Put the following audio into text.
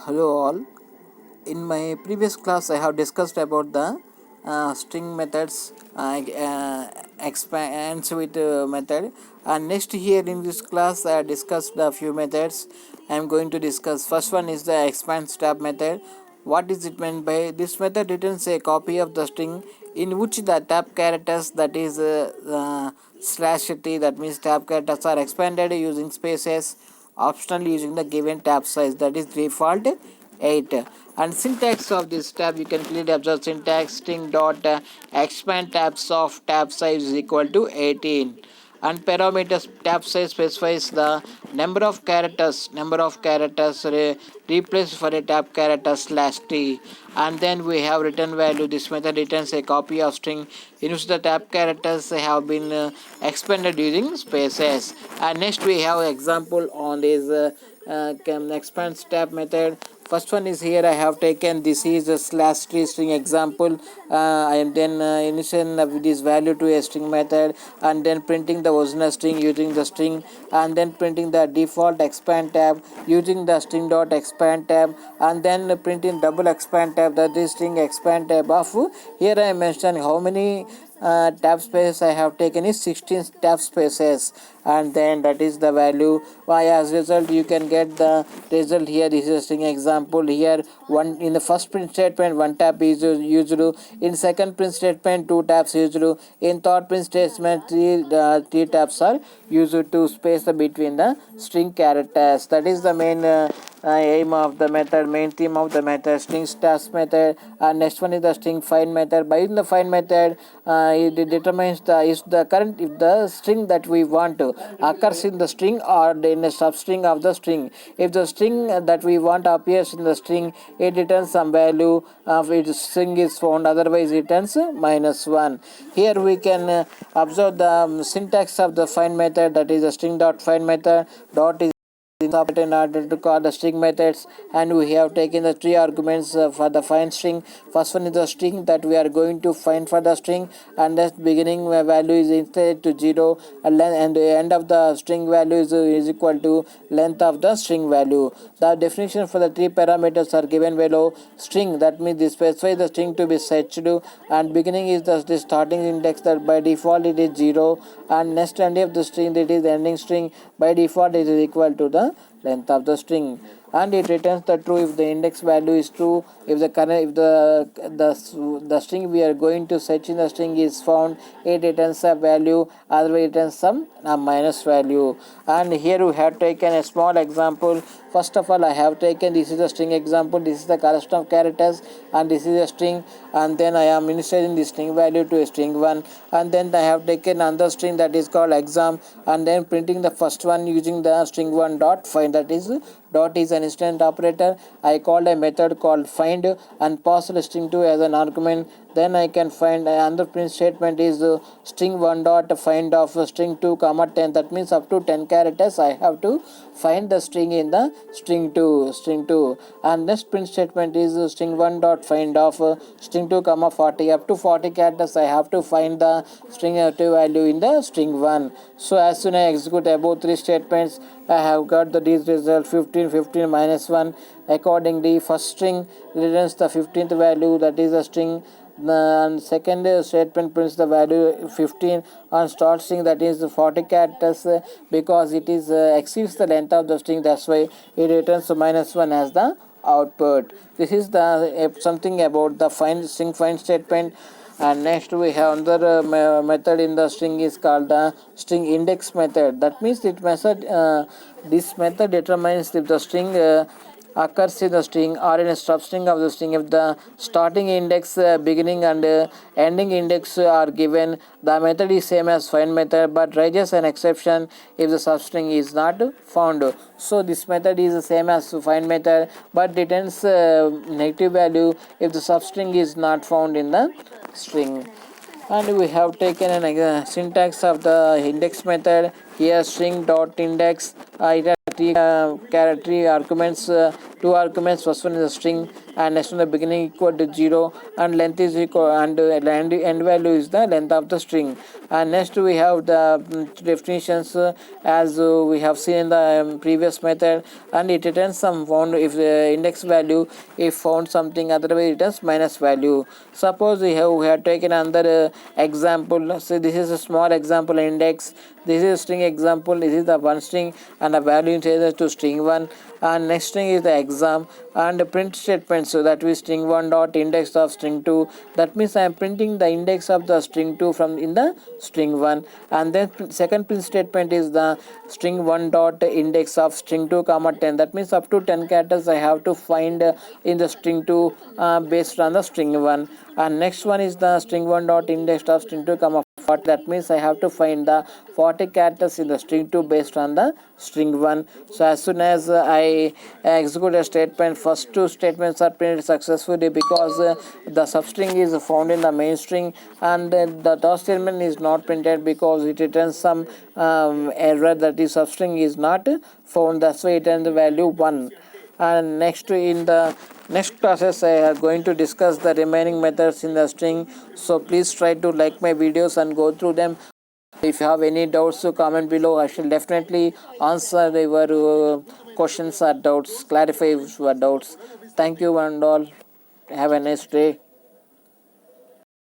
Hello all. In my previous class, I have discussed about the string methods, expands with method. And next here in this class, I discussed a few methods. I am going to discuss. First one is the expand tab method. What is it meant by this method? Returns a copy of the string in which the tab characters, that is slash t, that means tab characters are expanded using spaces, optional using the given tab size, that is default 8. And syntax of this tab, you can clearly observe syntax string dot expand tabs of tab size is equal to 18. And parameters tab size specifies the number of characters replaced for a tab character slash t. And then we have return value. This method returns a copy of string in which the tab characters have been expanded using spaces. And next we have example on this expand tab method. First one is here I have taken, this is a slash tree string example. I am then initiating this value to a string method, and then printing the original string using the string, and then printing the default expand tab using the string dot expand tab, and then printing double expand tab, that is string expand tab of. Here I mentioned how many tab spaces I have taken is 16 tab spaces, and then that is the value. Why, as result you can get the result here. This is a string example. Here one in the first print statement one tab is used, in second print statement two tabs used, in third print statement three tabs are used to space between the string characters. That is the main aim of the method, main theme of the method, string stats method. And next one is the string find method. By using the find method, it determines if the string that we want to occurs in the string or in a substring of the string. If the string that we want appears in the string, it returns some value of its string is found, otherwise it returns -1. Here we can observe the syntax of the find method, that is the string dot find method. Dot is in order to call the string methods, and we have taken the three arguments for the find string. First one is the string that we are going to find for the string, and the beginning value is instead to 0, and the end of the string value is equal to length of the string value. The definition for the three parameters are given below. String, that means this specifies the string to be searched, and beginning is the starting index, that by default it is 0, and next end of the string, that is the ending string, by default it is equal to the length of the string. And it returns the true if the index value is true. If the string we are going to search in the string is found, it returns a value, otherwise it returns some minus value. And here we have taken a small example. First of all, I have taken, this is a string example, this is the collection of characters, and this is a string, and then I am initializing the string value to a string 1, and then I have taken another string that is called exam, and then printing the first one using the string 1 dot find, that is dot is an instant operator. I called a method called find and pass the string 2 as an argument. Then I can find another print statement is string 1 dot find of string 2 comma 10, that means up to 10 characters I have to find the string in the string 2. And next print statement is string 1 dot find of string 2 comma 40, up to 40 characters I have to find the string 2 value in the string 1. So as soon as I execute above three statements, I have got this result 15 -1. Accordingly, first string returns the 15th value, that is the string, and second statement prints the value 15 on start string, that is 40 characters, because it is exceeds the length of the string, that's why it returns -1 as the output. This is the something about the string find statement. And next we have another method in the string is called the string index method. That means this method determines if the string occurs in the string or in a substring of the string. If the starting index, beginning and ending index are given, the method is same as find method, but raises an exception if the substring is not found. So this method is the same as find method, but returns negative value if the substring is not found in the string. And we have taken an syntax of the index method. Here string dot index, it has three arguments, two arguments. First one is a string, and next one the beginning equal to 0 and length is equal, and end value is the length of the string. And next we have the definitions as we have seen in the previous method, and it returns some found if the index value if found something, otherwise it returns minus value. Suppose we have taken another example. So this is a small example index, this is string example, this is the one string and the value changes to string 1, and next string is the exam and the print statement. So that we string 1 dot index of string 2, that means I am printing the index of the string 2 from in the string 1. And then second print statement is the string 1 dot index of string 2 comma 10, that means up to 10 characters I have to find in the string 2 based on the string 1. And next one is the string 1 dot index of string 2 comma 40, that means I have to find the 40 characters in the string 2 based on the string 1. So as soon as I execute a statement, first two statements are printed successfully because the substring is found in the main string, and the third statement is not printed because it returns some error, that the substring is not found, that's why it returns the value 1. And next in the next classes I are going to discuss the remaining methods in the string. So please try to like my videos and go through them. If you have any doubts, so comment below. I shall definitely answer your questions or doubts, clarify your doubts. Thank you and all. Have a nice day.